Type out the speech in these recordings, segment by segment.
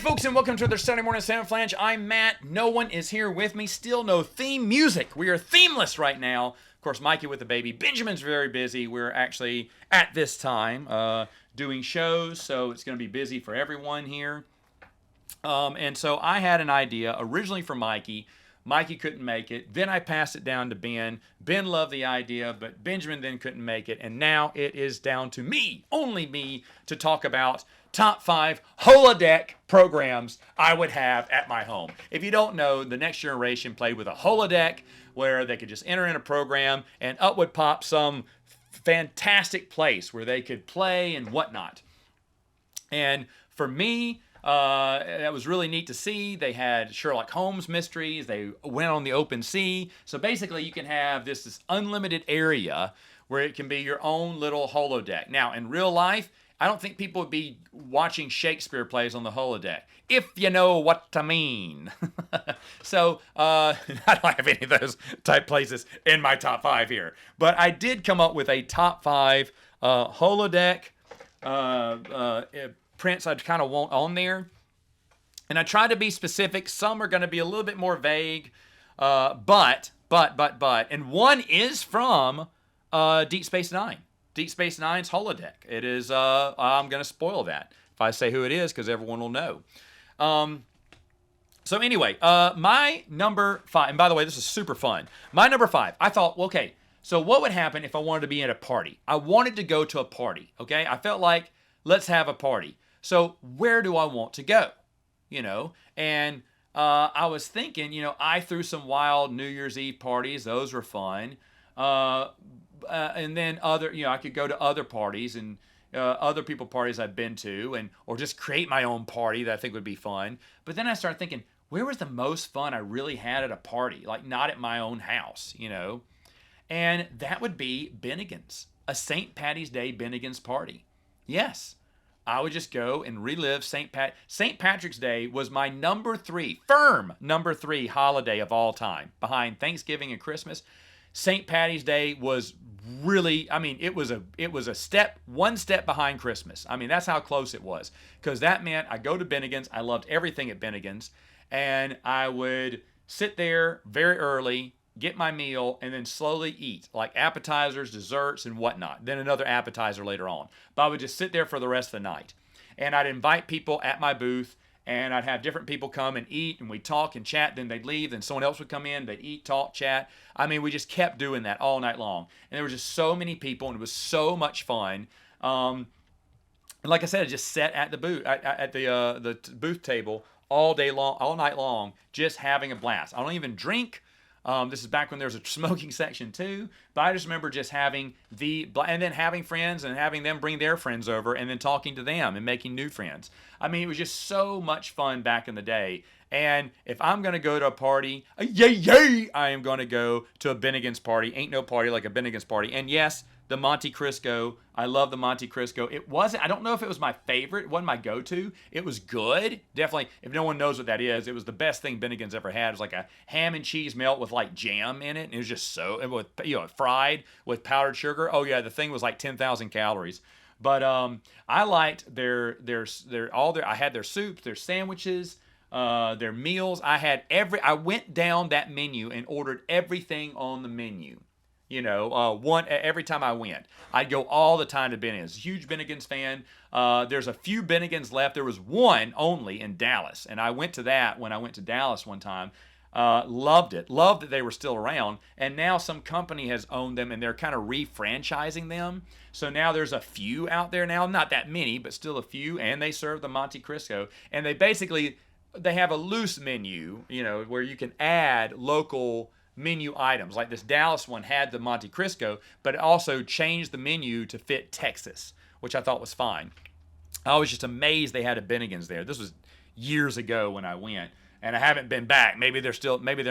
right, folks, and welcome to the Saturday Morning Samoflange. I'm Matt. No one is here with me. Still no theme music. We are themeless right now. Of course, Mikey with the baby. Benjamin's very busy. We're actually, at this time, doing shows, so it's going to be busy for everyone here. And so I had an idea originally for Mikey. Mikey couldn't make it. Then I passed it down to Ben. Ben loved the idea, but Benjamin then couldn't make it. And now it is down to me, only me, to talk about top 5 holodeck programs I would have at my home. If you don't know, the next generation played with a holodeck where they could just enter in a program and up would pop some fantastic place where they could play and whatnot. And for me, that was really neat to see. They had Sherlock Holmes mysteries. They went on the open sea. So basically, you can have this unlimited area where it can be your own little holodeck. Now, in real life, I don't think people would be watching Shakespeare plays on the holodeck, if you know what I mean. So, I don't have any of those type places in my top 5 here. But I did come up with a top 5 holodeck prints I kind of want on there. And I try to be specific. Some are going to be a little bit more vague. But. And one is from Deep Space Nine. Deep Space Nine's holodeck. It is, I'm going to spoil that if I say who it is because everyone will know. So anyway, my number 5, and by the way, this is super fun. My number 5, I thought, okay, so what would happen if I wanted to be at a party? I wanted to go to a party, okay? I felt like, let's have a party. So where do I want to go? You know, and I was thinking, you know, I threw some wild New Year's Eve parties. Those were fun. And then other, you know, I could go to other parties and other people parties I've been to, and or just create my own party that I think would be fun. But then I started thinking, where was the most fun I really had at a party? Like not at my own house, you know? And that would be Bennigan's, a St. Patty's Day Bennigan's party. Yes. I would just go and relive St. Patrick's Day was my firm number 3 holiday of all time, behind Thanksgiving and Christmas. St. Patty's Day was really, I mean, it was one step behind Christmas. I mean, that's how close it was, because that meant I go to Bennigan's. I loved everything at Bennigan's, and I would sit there very early, get my meal, and then slowly eat, like appetizers, desserts, and whatnot. Then another appetizer later on. But I would just sit there for the rest of the night. And I'd invite people at my booth, and I'd have different people come and eat, and we'd talk and chat. Then they'd leave, then someone else would come in. They'd eat, talk, chat. I mean, we just kept doing that all night long. And there were just so many people, and it was so much fun. And like I said, I just sat at the booth, at the booth table all day long, all night long, just having a blast. I don't even drink. This is back when there was a smoking section too, but I just remember just having and then having friends and having them bring their friends over and then talking to them and making new friends. I mean, it was just so much fun back in the day. And if I'm going to go to a party, I am going to go to a Bennigan's party. Ain't no party like a Bennigan's party. And yes, the Monte Cristo. I love the Monte Cristo. I don't know if it was my favorite. It wasn't my go-to. It was good. Definitely, if no one knows what that is, it was the best thing Bennigan's ever had. It was like a ham and cheese melt with like jam in it. And it was just fried with powdered sugar. Oh yeah, the thing was like 10,000 calories. But I liked I had their soups, their sandwiches, their meals. I went down that menu and ordered everything on the menu. You know, every time I went. I'd go all the time to Bennigan's. Huge Bennigan's fan. There's a few Bennigan's left. There was one only in Dallas, and I went to that when I went to Dallas one time. Loved it. Loved that they were still around. And now some company has owned them, and they're kind of re-franchising them. So now there's a few out there now. Not that many, but still a few. And they serve the Monte Cristo. And they have a loose menu, you know, where you can add local menu items. Like this Dallas one had the Monte Cristo, but it also changed the menu to fit Texas, which I thought was fine. I was just amazed they had a Bennigan's there. This was years ago when I went, and I haven't been back. Maybe they're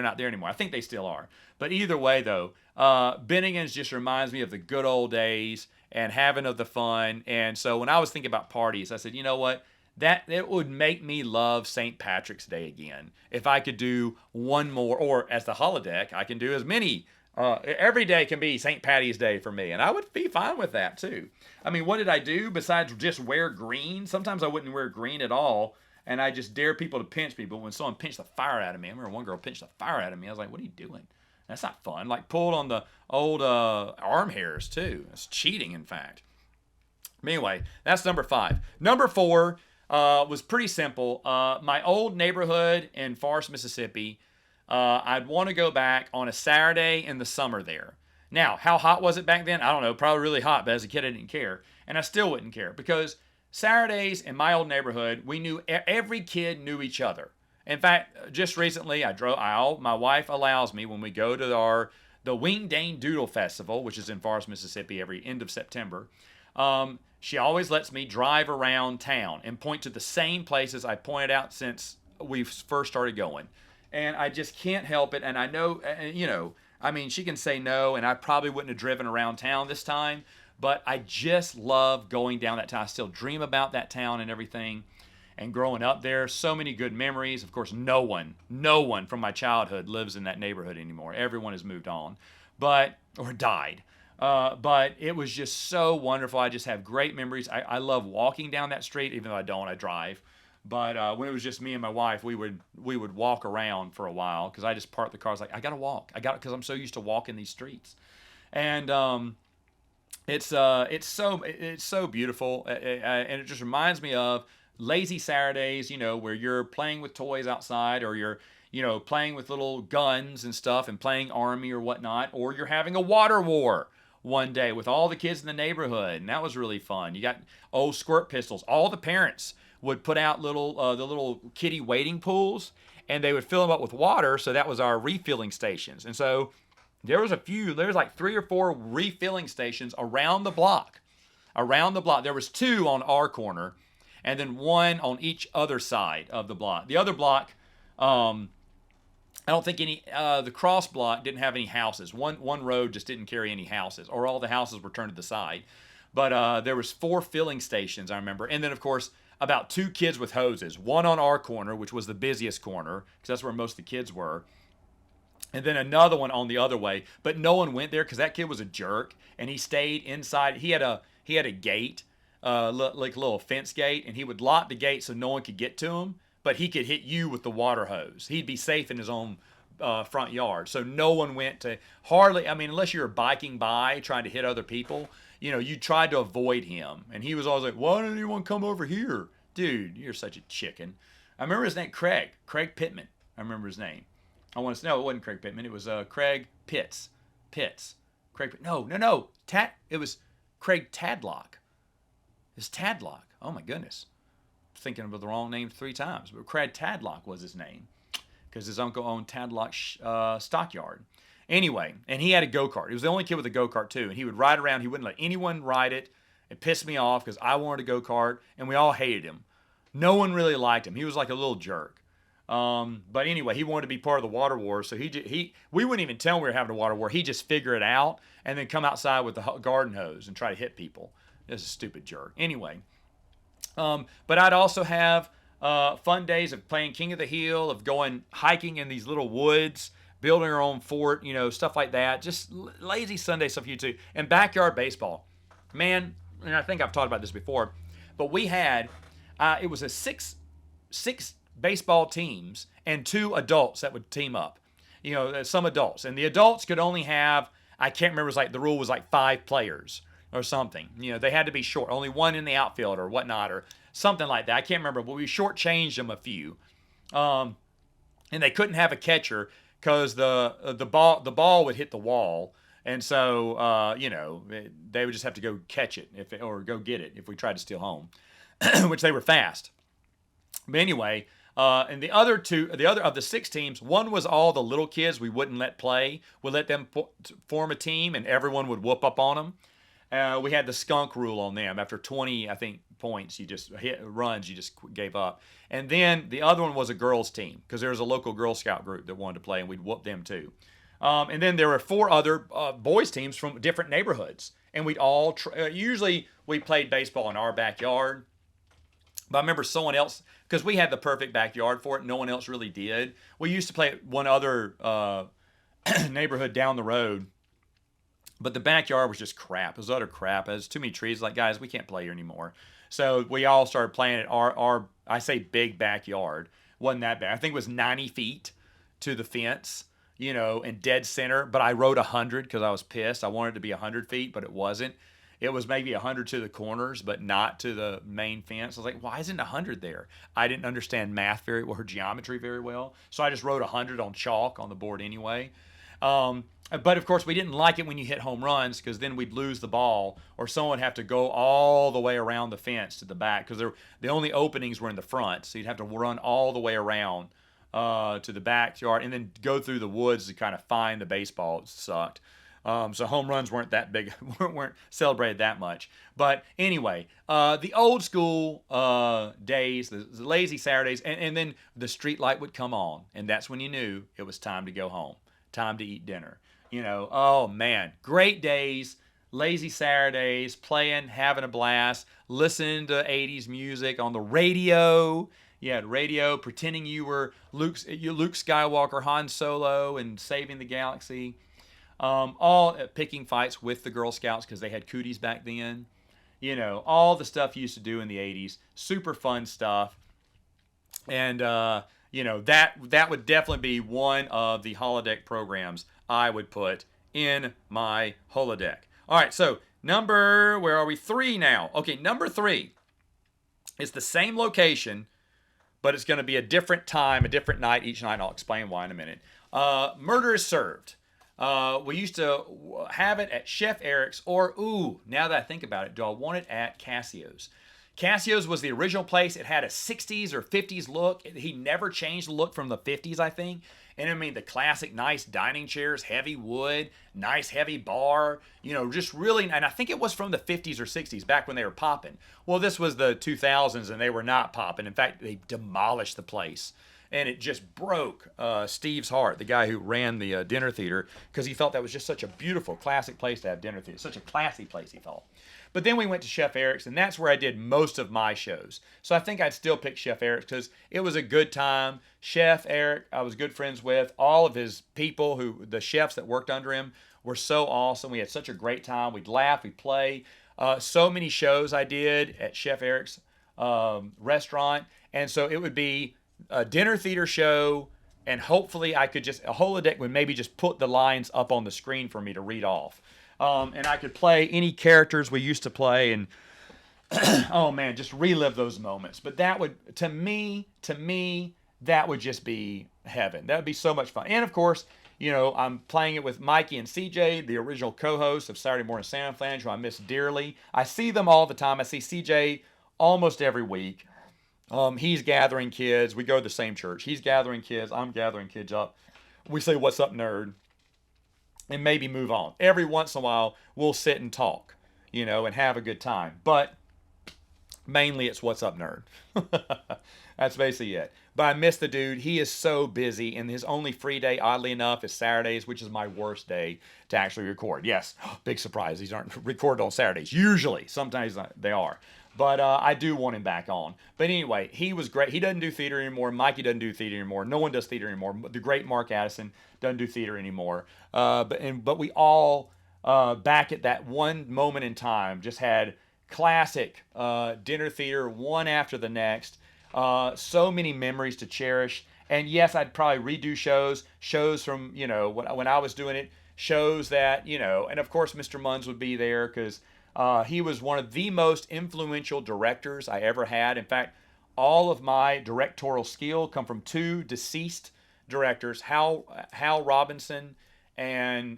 not there anymore. I think they still are. But either way, though, Bennigan's just reminds me of the good old days and having of the fun. And so when I was thinking about parties, I said, you know what? That it would make me love St. Patrick's Day again. If I could do one more, or as the holodeck, I can do as many. Every day can be St. Patty's Day for me, and I would be fine with that too. I mean, what did I do besides just wear green? Sometimes I wouldn't wear green at all, and I just dare people to pinch me. But when someone pinched the fire out of me, I remember one girl pinched the fire out of me. I was like, "What are you doing? That's not fun." Like pulled on the old arm hairs too. It's cheating, in fact. But anyway, that's number 5. Number 4 was pretty simple. My old neighborhood in Forest, Mississippi. I'd want to go back on a Saturday in the summer there. Now, how hot was it back then? I don't know. Probably really hot, but as a kid, I didn't care. And I still wouldn't care because Saturdays in my old neighborhood, we knew every kid knew each other. In fact, just recently, my wife allows me when we go to the Wing Dane Doodle Festival, which is in Forest, Mississippi, every end of September. She always lets me drive around town and point to the same places I pointed out since we first started going. And I just can't help it. And I know, I mean, she can say no, and I probably wouldn't have driven around town this time, but I just love going down that town. I still dream about that town and everything. And growing up there, so many good memories. Of course, no one from my childhood lives in that neighborhood anymore. Everyone has moved on, or died. But it was just so wonderful. I just have great memories. I love walking down that street, even though I drive. But when it was just me and my wife, we would walk around for a while because I just parked the car. I was like, I gotta walk. Because I'm so used to walking these streets, and it's so beautiful, and it just reminds me of lazy Saturdays, where you're playing with toys outside, or you're playing with little guns and stuff, and playing army or whatnot, or you're having a water war one day with all the kids in the neighborhood, and that was really fun. You got old squirt pistols. All the parents would put out the little kiddie wading pools, and they would fill them up with water. So that was our refilling stations. And so there was like 3 or 4 refilling stations around the block. There was 2 on our corner, and then 1 on each other side of the block. The other block, I don't think the cross block didn't have any houses. One road just didn't carry any houses, or all the houses were turned to the side. But there was 4 filling stations, I remember. And then, of course, about 2 kids with hoses. One on our corner, which was the busiest corner, because that's where most of the kids were. And then another one on the other way. But no one went there because that kid was a jerk, and he stayed inside. He had a gate, like a little fence gate, and he would lock the gate so no one could get to him. But he could hit you with the water hose. He'd be safe in his own front yard. So no one went to unless you were biking by trying to hit other people, you tried to avoid him. And he was always like, why didn't anyone come over here? Dude, you're such a chicken. I remember his name, Craig Pittman. I remember his name. No, it wasn't Craig Pittman. It was Craig Pitts. No. It was Craig Tadlock. It's Tadlock. Oh my goodness. Thinking of the wrong name 3 times. But Craig Tadlock was his name because his uncle owned Tadlock Stockyard. Anyway, and he had a go-kart. He was the only kid with a go-kart too, and he would ride around. He wouldn't let anyone ride it. It pissed me off because I wanted a go-kart, and we all hated him. No one really liked him. He was like a little jerk. But anyway, he wanted to be part of the water war, so we wouldn't even tell him we were having a water war. He'd just figure it out and then come outside with the garden hose and try to hit people. This is a stupid jerk. Anyway, but I'd also have fun days of playing King of the Hill, of going hiking in these little woods, building our own fort, stuff like that. Just lazy Sunday stuff you do. And backyard baseball. Man, and I think I've talked about this before, but we had, it was a six baseball teams and 2 adults that would team up. Some adults. And the adults could only have, I can't remember, it was like the rule was like 5 players or something. They had to be short. Only 1 in the outfield or whatnot or something like that. I can't remember, but we shortchanged them a few. And they couldn't have a catcher because the ball would hit the wall. And so, they would just have to go catch it or go get it if we tried to steal home, which they were fast. But anyway, and the other of the 6 teams, 1 was all the little kids we wouldn't let play. We'd let them form a team, and everyone would whoop up on them. We had the skunk rule on them. After 20, I think, points, you just gave up. And then the other one was a girls' team because there was a local Girl Scout group that wanted to play, and we'd whoop them too. And then there were 4 other boys' teams from different neighborhoods, and we'd all usually we played baseball in our backyard. But I remember someone else, because we had the perfect backyard for it, no one else really did. We used to play at one other neighborhood down the road, but the backyard was just crap. It was utter crap. There's too many trees. Like, guys, we can't play here anymore. So we all started playing at our I say big backyard. Wasn't that bad. I think it was 90 feet to the fence, in dead center. But I wrote 100 because I was pissed. I wanted it to be 100 feet, but it wasn't. It was maybe 100 to the corners, but not to the main fence. I was like, why isn't 100 there? I didn't understand math very well, or geometry very well. So I just wrote 100 on chalk on the board anyway. But of course, we didn't like it when you hit home runs because then we'd lose the ball, or someone would have to go all the way around the fence to the back because the only openings were in the front. So you'd have to run all the way around to the backyard and then go through the woods to kind of find the baseball. It sucked. So home runs weren't that big, weren't celebrated that much. But anyway, the old school days, the lazy Saturdays, and then the street light would come on, and that's when you knew it was time to go home, time to eat dinner. Oh man, great days, lazy Saturdays, playing, having a blast, listening to 80s music on the radio. You had radio, pretending you were Luke Skywalker, Han Solo, and saving the galaxy. All picking fights with the Girl Scouts because they had cooties back then. All the stuff you used to do in the 80s. Super fun stuff. And, that would definitely be one of the holodeck programs I would put in my holodeck. All right, so where are we? 3 now. Okay, number 3 is the same location, but it's going to be a different time, a different night each night. I'll explain why in a minute. Murder is Served. We used to have it at Chef Eric's, or, now that I think about it, do I want it at Cassio's? Cassio's was the original place. It had a 60s or 50s look. He never changed the look from the 50s, I think. And I mean, the classic nice dining chairs, heavy wood, nice heavy bar, just really, and I think it was from the 50s or 60s, back when they were popping. Well, this was the 2000s, and they were not popping. In fact, they demolished the place. And it just broke Steve's heart, the guy who ran the dinner theater, because he thought that was just such a beautiful, classic place to have dinner theater. Such a classy place, he thought. But then we went to Chef Eric's, and that's where I did most of my shows. So I think I'd still pick Chef Eric's because it was a good time. Chef Eric, I was good friends with. All of his people, the chefs that worked under him, were so awesome. We had such a great time. We'd laugh, we'd play. So many shows I did at Chef Eric's restaurant. And so it would be a dinner theater show, and hopefully a holodeck would maybe just put the lines up on the screen for me to read off. And I could play any characters we used to play, and oh man, just relive those moments. But that would, to me, that would just be heaven. That would be so much fun. And of course, I'm playing it with Mikey and CJ, the original co-hosts of Saturday Morning Samoflange, who I miss dearly. I see them all the time. I see CJ almost every week. He's gathering kids. We go to the same church. He's gathering kids. I'm gathering kids up. We say, "What's up, nerd?" And maybe move on. Every once in a while, we'll sit and talk, and have a good time. But mainly it's "What's up, nerd?" That's basically it. But I miss the dude. He is so busy, and his only free day, oddly enough, is Saturdays, which is my worst day to actually record. Yes, big surprise. These aren't recorded on Saturdays. Usually. Sometimes they are. But I do want him back on. But anyway, he was great. He doesn't do theater anymore. Mikey doesn't do theater anymore. No one does theater anymore. The great Mark Addison doesn't do theater anymore. But we all, back at that one moment in time, just had classic dinner theater, one after the next. So many memories to cherish. And yes, I'd probably redo shows from, when I was doing it, shows that, and of course Mr. Munns would be there because he was one of the most influential directors I ever had. In fact, all of my directorial skill come from 2 deceased directors, Hal Robinson and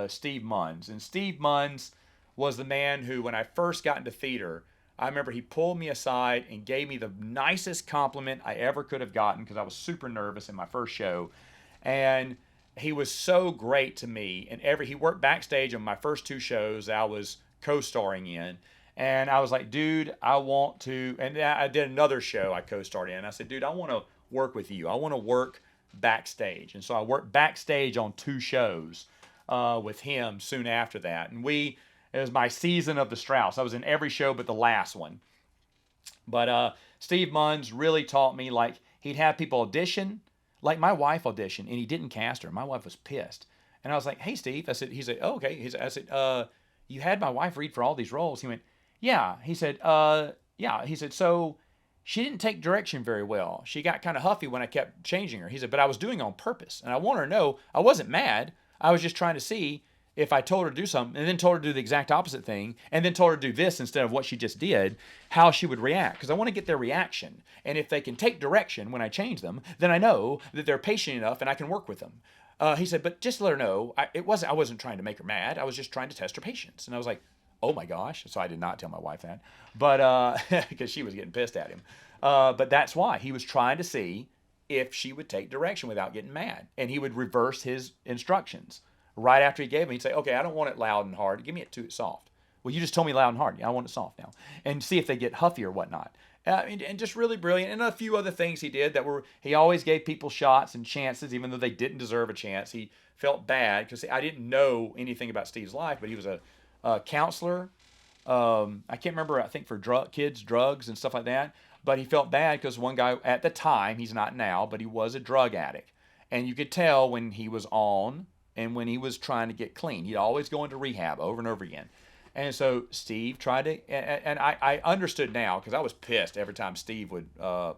Steve Munns. And Steve Munns was the man who, when I first got into theater, I remember he pulled me aside and gave me the nicest compliment I ever could have gotten because I was super nervous in my first show. And he was so great to me. And he worked backstage on my first 2 shows I was co-starring in. And I was like, dude, I want to, and I did another show I co-starred in. I said, dude, I want to work with you. I want to work backstage. And so I worked backstage on 2 shows with him soon after that. And it was my season of the Strauss. I was in every show but the last one. But Steve Munns really taught me, like, he'd have people audition, like my wife auditioned, and he didn't cast her. My wife was pissed. And I was like, hey, Steve. He said, oh, okay. I said, you had my wife read for all these roles. He went, yeah. He said, yeah. He said, so she didn't take direction very well. She got kind of huffy when I kept changing her. He said, but I was doing it on purpose. And I want her to know I wasn't mad. I was just trying to see if I told her to do something and then told her to do the exact opposite thing and then told her to do this instead of what she just did, how she would react. Because I want to get their reaction. And if they can take direction when I change them, then I know that they're patient enough and I can work with them. He said, but just let her know, I wasn't trying to make her mad. I was just trying to test her patience. And I was like, oh my gosh. So I did not tell my wife that, but because she was getting pissed at him. But that's why he was trying to see if she would take direction without getting mad. And he would reverse his instructions. Right after he gave me, he'd say, okay, I don't want it loud and hard. Give me it too soft. Well, you just told me loud and hard. I want it soft now. And see if they get huffy or whatnot. And just really brilliant. And a few other things he did that were, he always gave people shots and chances, even though they didn't deserve a chance. He felt bad because I didn't know anything about Steve's life, but he was a counselor. I can't remember, I think for kids, drugs and stuff like that. But he felt bad because one guy at the time, he's not now, but he was a drug addict. And you could tell when he was on and when he was trying to get clean. He'd always go into rehab over and over again. And so Steve tried to, and I understood now because I was pissed every time Steve would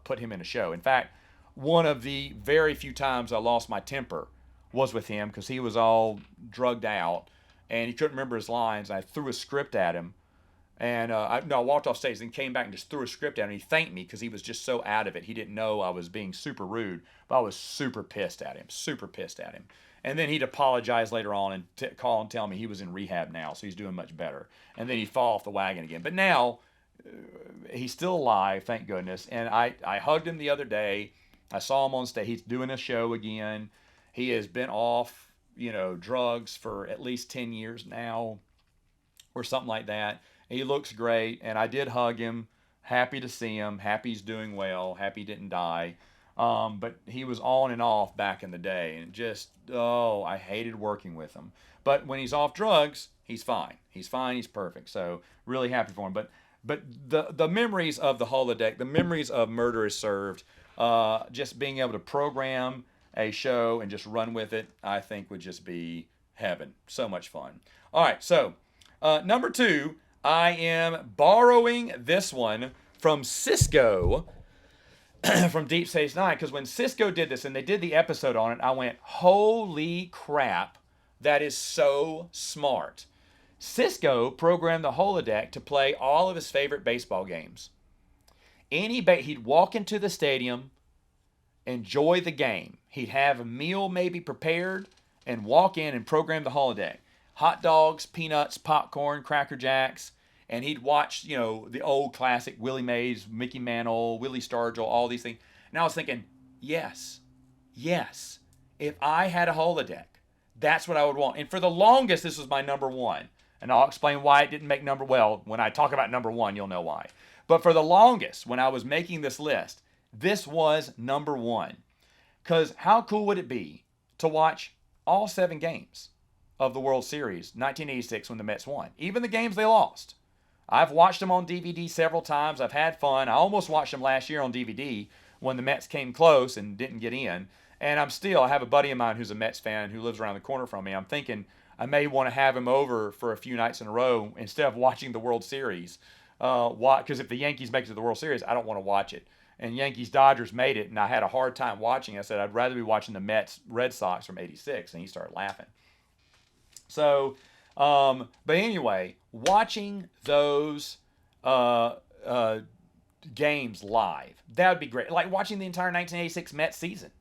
put him in a show. In fact, one of the very few times I lost my temper was with him because he was all drugged out and he couldn't remember his lines. I threw a script at him. And I walked off stage and came back and just threw a script at him. He thanked me because he was just so out of it. He didn't know I was being super rude, but I was super pissed at him. And then he'd apologize later on and call and tell me he was in rehab now, so he's doing much better. And then he'd fall off the wagon again. But now he's still alive, thank goodness. And I hugged him the other day. I saw him on stage. He's doing a show again. He has been off, drugs for at least 10 years now or something like that. He looks great, and I did hug him. Happy to see him. Happy he's doing well. Happy he didn't die. But he was on and off back in the day, and just, I hated working with him. But when he's off drugs, he's fine. He's fine. He's perfect. So really happy for him. But the memories of the holodeck, the memories of Murder is Served, just being able to program a show and just run with it, I think would just be heaven. So much fun. All right, so number 2. I am borrowing this one from Cisco from Deep Space Nine, because when Cisco did this and they did the episode on it, I went, holy crap, that is so smart. Cisco programmed the holodeck to play all of his favorite baseball games. He'd walk into the stadium, enjoy the game. He'd have a meal maybe prepared and walk in and program the holodeck. Hot dogs, peanuts, popcorn, Cracker Jacks, and he'd watch, the old classic Willie Mays, Mickey Mantle, Willie Stargell, all these things. And I was thinking, yes, if I had a holodeck, that's what I would want. And for the longest, this was my number 1. And I'll explain why it didn't make when I talk about number 1, you'll know why. But for the longest, when I was making this list, this was number 1. Because how cool would it be to watch all 7 games of the World Series, 1986, when the Mets won? Even the games they lost. I've watched them on DVD several times. I've had fun. I almost watched them last year on DVD when the Mets came close and didn't get in. And I have a buddy of mine who's a Mets fan who lives around the corner from me. I'm thinking I may want to have him over for a few nights in a row instead of watching the World Series. Because if the Yankees make it to the World Series, I don't want to watch it. And Yankees-Dodgers made it, and I had a hard time watching. I said, I'd rather be watching the Mets-Red Sox from '86. And he started laughing. So, but anyway, watching those games live, that would be great. Like watching the entire 1986 Mets season.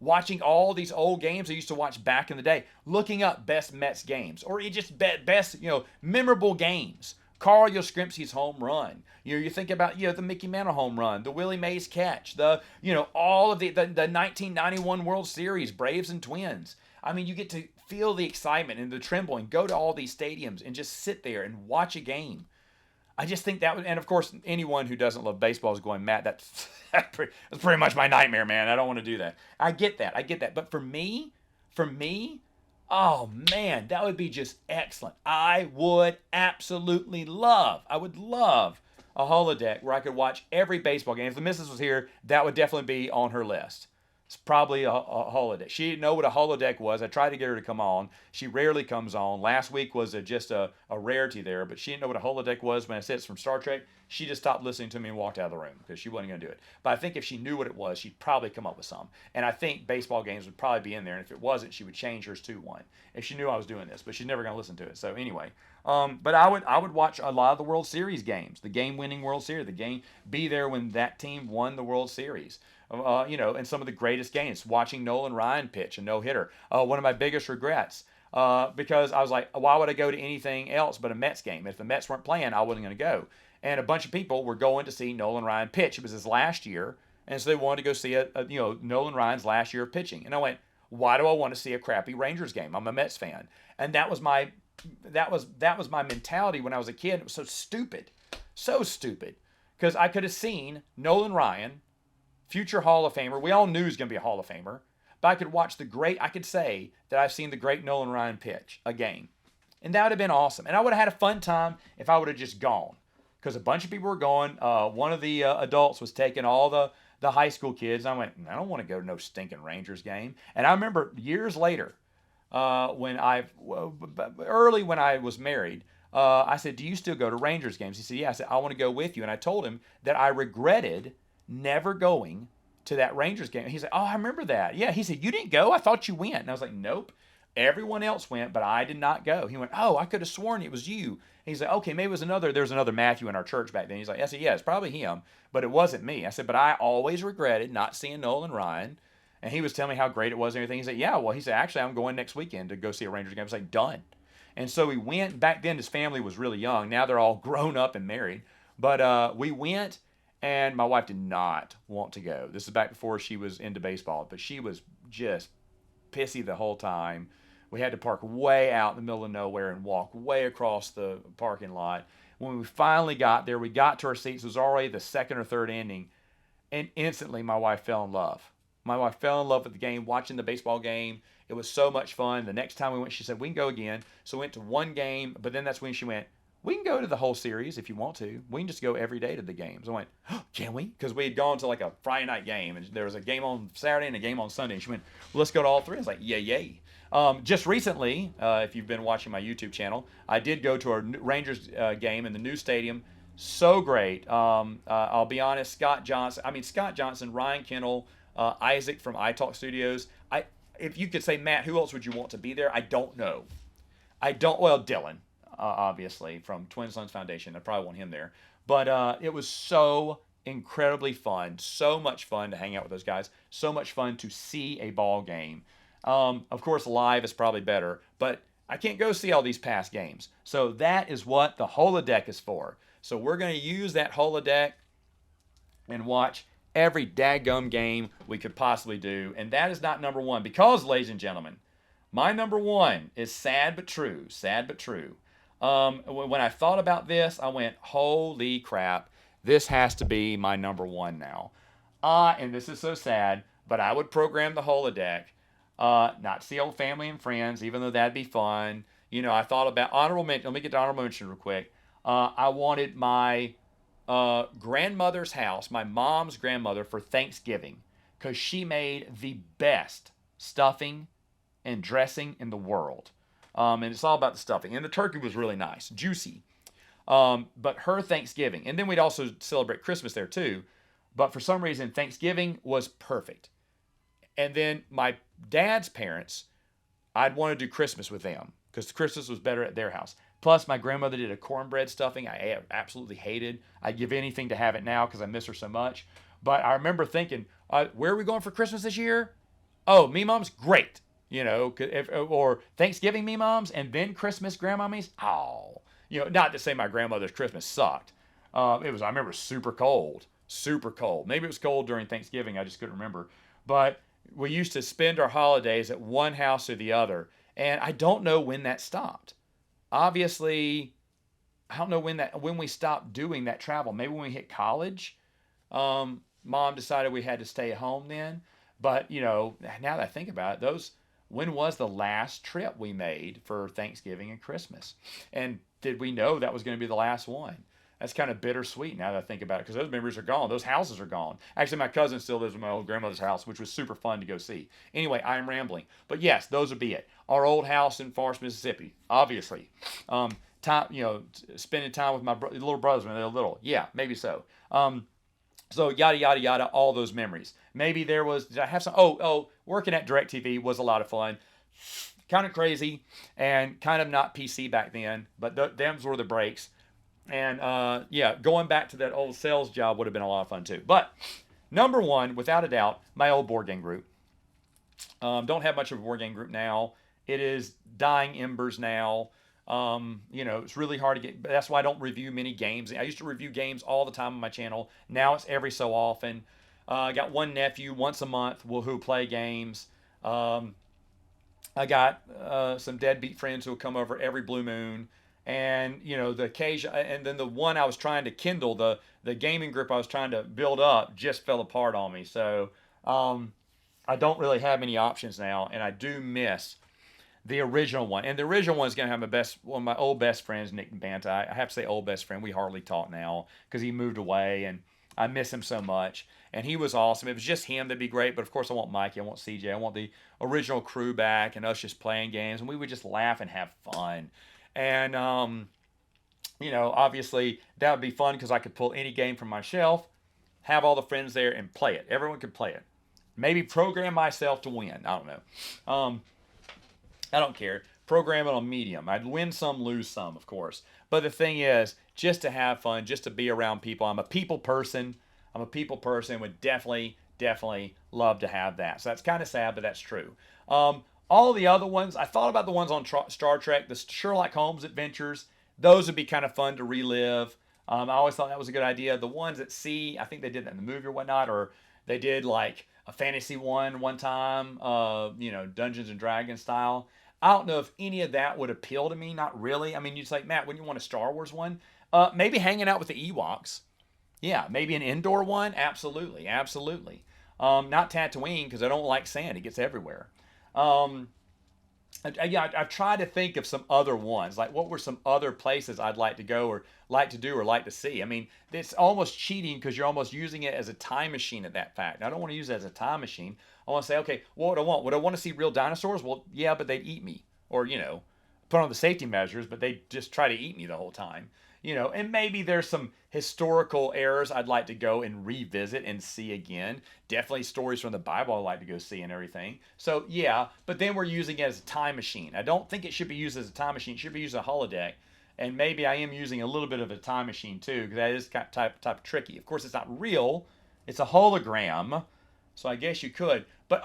Watching all these old games I used to watch back in the day. Looking up best Mets games. Or just best, memorable games. Carl Yastrzemski's home run. You think about, the Mickey Mantle home run, the Willie Mays catch, all of the 1991 World Series, Braves and Twins. I mean, you get to feel the excitement and the tremble and go to all these stadiums and just sit there and watch a game. I just think that would, and of course, anyone who doesn't love baseball is going, Matt, that's pretty much my nightmare, man. I don't want to do that. I get that. But for me, oh man, that would be just excellent. I would love a holodeck where I could watch every baseball game. If the missus was here, that would definitely be on her list. It's probably a holodeck. She didn't know what a holodeck was. I tried to get her to come on. She rarely comes on. Last week was just a rarity there, but she didn't know what a holodeck was. When I said it's from Star Trek, she just stopped listening to me and walked out of the room because she wasn't going to do it. But I think if she knew what it was, she'd probably come up with some. And I think baseball games would probably be in there. And if it wasn't, she would change hers to one if she knew I was doing this. But she's never going to listen to it. So anyway, but I would watch a lot of the World Series games, the game-winning World Series, be there when that team won the World Series. And some of the greatest games, watching Nolan Ryan pitch a no-hitter. One of my biggest regrets, because I was like, why would I go to anything else but a Mets game? If the Mets weren't playing, I wasn't going to go. And a bunch of people were going to see Nolan Ryan pitch. It was his last year, and so they wanted to go see Nolan Ryan's last year of pitching. And I went, why do I want to see a crappy Rangers game? I'm a Mets fan, and that was my mentality when I was a kid. It was so stupid, because I could have seen Nolan Ryan, future Hall of Famer. We all knew he was going to be a Hall of Famer. But I could say that I've seen the great Nolan Ryan pitch a game. And that would have been awesome. And I would have had a fun time if I would have just gone. Because a bunch of people were going. One of the adults was taking all the high school kids. I went, I don't want to go to no stinking Rangers game. And I remember years later, when I was married, I said, do you still go to Rangers games? He said, yeah. I said, I want to go with you. And I told him that I regretted never going to that Rangers game. He said, oh, I remember that. Yeah. He said, you didn't go? I thought you went. And I was like, nope. Everyone else went, but I did not go. He went, oh, I could have sworn it was you. And he's like, okay, maybe there was another Matthew in our church back then. He's like, I said, yeah, it's probably him, but it wasn't me. I said, but I always regretted not seeing Nolan Ryan. And he was telling me how great it was and everything. He said, yeah, well, he said, actually, I'm going next weekend to go see a Rangers game. I was like, done. And so we went. Back then, his family was really young. Now they're all grown up and married. But we went, and my wife did not want to go. This is back before she was into baseball, but she was just pissy the whole time. We had to park way out in the middle of nowhere and walk way across the parking lot. When we finally got there, we got to our seats. It was already the second or third inning, and instantly my wife fell in love. My wife fell in love with the game, watching the baseball game. It was so much fun. The next time we went, she said, we can go again. So we went to one game, but then that's when she went, we can go to the whole series if you want to. We can just go every day to the games. I went, oh, can we? Because we had gone to like a Friday night game, and there was a game on Saturday and a game on Sunday. And she went, well, let's go to all three. I was like, yay. Just recently, if you've been watching my YouTube channel, I did go to a Rangers game in the new stadium. So great. I'll be honest, Scott Johnson, Ryan Kennel, Isaac from iTalk Studios. If you could say, Matt, who else would you want to be there? I don't know. Well, Dylan, obviously, from Twin Sons Foundation. I probably want him there. But it was so incredibly fun. So much fun to hang out with those guys. So much fun to see a ball game. Of course, live is probably better, but I can't go see all these past games. So that is what the Holodeck is for. So we're going to use that Holodeck and watch every daggum game we could possibly do. And that is not number one because, ladies and gentlemen, my number one is sad but true. Sad but true. When I thought about this, I went, holy crap, this has to be my number one now. And this is so sad, but I would program the Holodeck. Not see old family and friends, even though that'd be fun. I thought about honorable mention. Let me get to honorable mention real quick. I wanted my grandmother's house, my mom's grandmother, for Thanksgiving, because she made the best stuffing and dressing in the world. And it's all about the stuffing. And the turkey was really nice, juicy. But her Thanksgiving, and then we'd also celebrate Christmas there too. But for some reason, Thanksgiving was perfect. And then my dad's parents, I'd want to do Christmas with them because Christmas was better at their house. Plus, my grandmother did a cornbread stuffing I absolutely hated. I'd give anything to have it now because I miss her so much. But I remember thinking, where are we going for Christmas this year? Oh, me mom's great. Or Thanksgiving me moms and then Christmas grandmommies. Oh, not to say my grandmother's Christmas sucked. I remember super cold. Maybe it was cold during Thanksgiving. I just couldn't remember. But we used to spend our holidays at one house or the other. And I don't know when that stopped. Obviously, I don't know when we stopped doing that travel. Maybe when we hit college, Mom decided we had to stay at home then. But, now that I think about it, when was the last trip we made for Thanksgiving and Christmas? And did we know that was going to be the last one? That's kind of bittersweet now that I think about it, because those memories are gone. Those houses are gone. Actually, my cousin still lives in my old grandmother's house, which was super fun to go see. Anyway, I am rambling. But yes, those would be it. Our old house in Forest, Mississippi, obviously. Time, spending time with my little brothers when they were little. Yeah, maybe so. So yada yada yada, all those memories. Maybe there was. Did I have some? Working at DirecTV was a lot of fun. Kind of crazy and kind of not PC back then, but them's were the breaks. And yeah, going back to that old sales job would have been a lot of fun too. But number one, without a doubt, my old board game group. Don't have much of a board game group now. It is dying embers now. It's really hard to get. That's why I don't review many games. I used to review games all the time on my channel. Now it's every so often. I got one nephew once a month who play games. I got some deadbeat friends who will come over every blue moon, and the occasion, and then the one I was trying to kindle, the gaming group I was trying to build up, just fell apart on me. So I don't really have many options now, and I do miss the original one. And the original one is going to have one of my old best friends, Nick Banta. I have to say old best friend. We hardly talk now because he moved away, and I miss him so much. And he was awesome. If it was just him, that'd be great. But of course, I want Mikey, I want CJ, I want the original crew back, and us just playing games, and we would just laugh and have fun. And obviously that would be fun because I could pull any game from my shelf, have all the friends there, and play it. Everyone could play it. Maybe program myself to win. I don't know. I don't care. Program it on medium. I'd win some, lose some, of course. But the thing is, just to have fun, just to be around people. I'm a people person. Would definitely, definitely love to have that. So that's kind of sad, but that's true. All the other ones, I thought about the ones on Star Trek, the Sherlock Holmes adventures. Those would be kind of fun to relive. I always thought that was a good idea. The ones at sea, I think they did that in the movie or whatnot, or they did like a fantasy one time, Dungeons and Dragons style. I don't know if any of that would appeal to me. Not really. I mean, you'd say, Matt, wouldn't you want a Star Wars one? Maybe hanging out with the Ewoks. Yeah, maybe an indoor one. Absolutely, absolutely. Not Tatooine because I don't like sand. It gets everywhere. I've tried to think of some other ones. Like, what were some other places I'd like to go or like to do or like to see? I mean, it's almost cheating because you're almost using it as a time machine at that fact. I don't want to use it as a time machine. I want to say, okay, what would I want? Would I want to see real dinosaurs? Well, yeah, but they'd eat me. Or, put on the safety measures, but they'd just try to eat me the whole time. And maybe there's some historical errors I'd like to go and revisit and see again. Definitely stories from the Bible I'd like to go see and everything. So, yeah, but then we're using it as a time machine. I don't think it should be used as a time machine. It should be used as a holodeck. And maybe I am using a little bit of a time machine too, because that is kind of type of tricky. Of course, it's not real. It's a hologram. So I guess you could. But,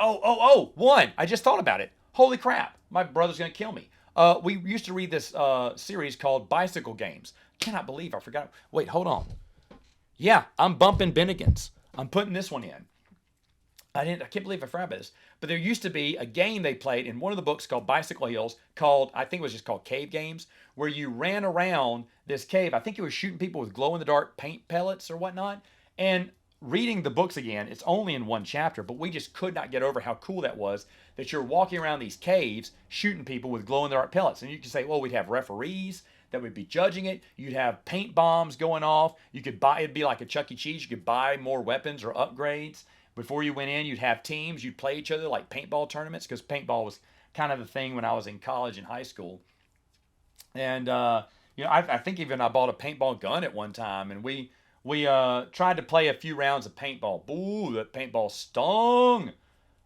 one. I just thought about it. Holy crap. My brother's going to kill me. We used to read this series called Bicycle Games. Cannot believe I forgot. Wait, hold on. Yeah, I'm bumping Bennigan's. I'm putting this one in. I can't believe I forgot about this. But there used to be a game they played in one of the books called Bicycle Hills called, I think it was just called Cave Games, where you ran around this cave. I think it was shooting people with glow-in-the-dark paint pellets or whatnot. And reading the books again, it's only in one chapter, but we just could not get over how cool that was, that you're walking around these caves shooting people with glow-in-the-dark pellets. And you could say, well, we'd have referees that would be judging it. You'd have paint bombs going off. You could buy, it'd be like a Chuck E. Cheese. You could buy more weapons or upgrades. Before you went in, you'd have teams. You'd play each other like paintball tournaments, because paintball was kind of the thing when I was in college and high school. And, I think even I bought a paintball gun at one time, and we tried to play a few rounds of paintball. Ooh, that paintball stung.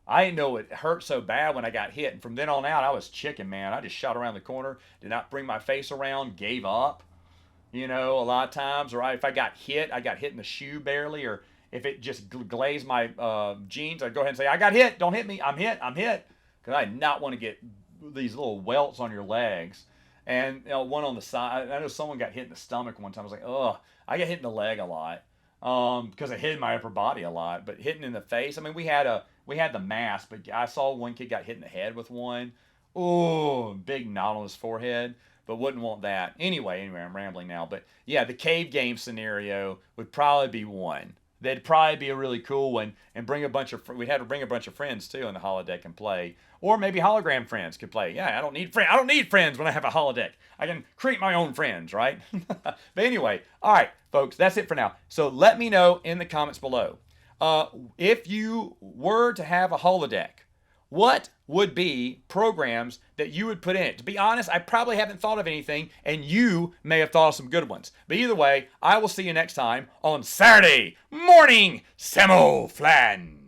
I didn't know it hurt so bad when I got hit. And from then on out, I was chicken, man. I just shot around the corner, did not bring my face around, gave up. A lot of times. Or if I got hit in the shoe barely. Or if it just glazed my jeans, I'd go ahead and say, I got hit. Don't hit me. I'm hit. Because I did not want to get these little welts on your legs. And one on the side. I know someone got hit in the stomach one time. I was like, ugh. I got hit in the leg a lot because I hit my upper body a lot. But hitting in the face, I mean, we had the mask, but I saw one kid got hit in the head with one. Oh, big knot on his forehead, but wouldn't want that. Anyway, I'm rambling now. But yeah, the cave game scenario would probably be one that'd probably be a really cool one, and we'd have to bring a bunch of friends too on the holodeck and play, or maybe hologram friends could play. Yeah, I don't need friends when I have a holodeck. I can create my own friends, right? But anyway, all right, folks, that's it for now. So let me know in the comments below, if you were to have a holodeck, what would be programs that you would put in it? To be honest, I probably haven't thought of anything, and you may have thought of some good ones. But either way, I will see you next time on Saturday Morning Samoflange.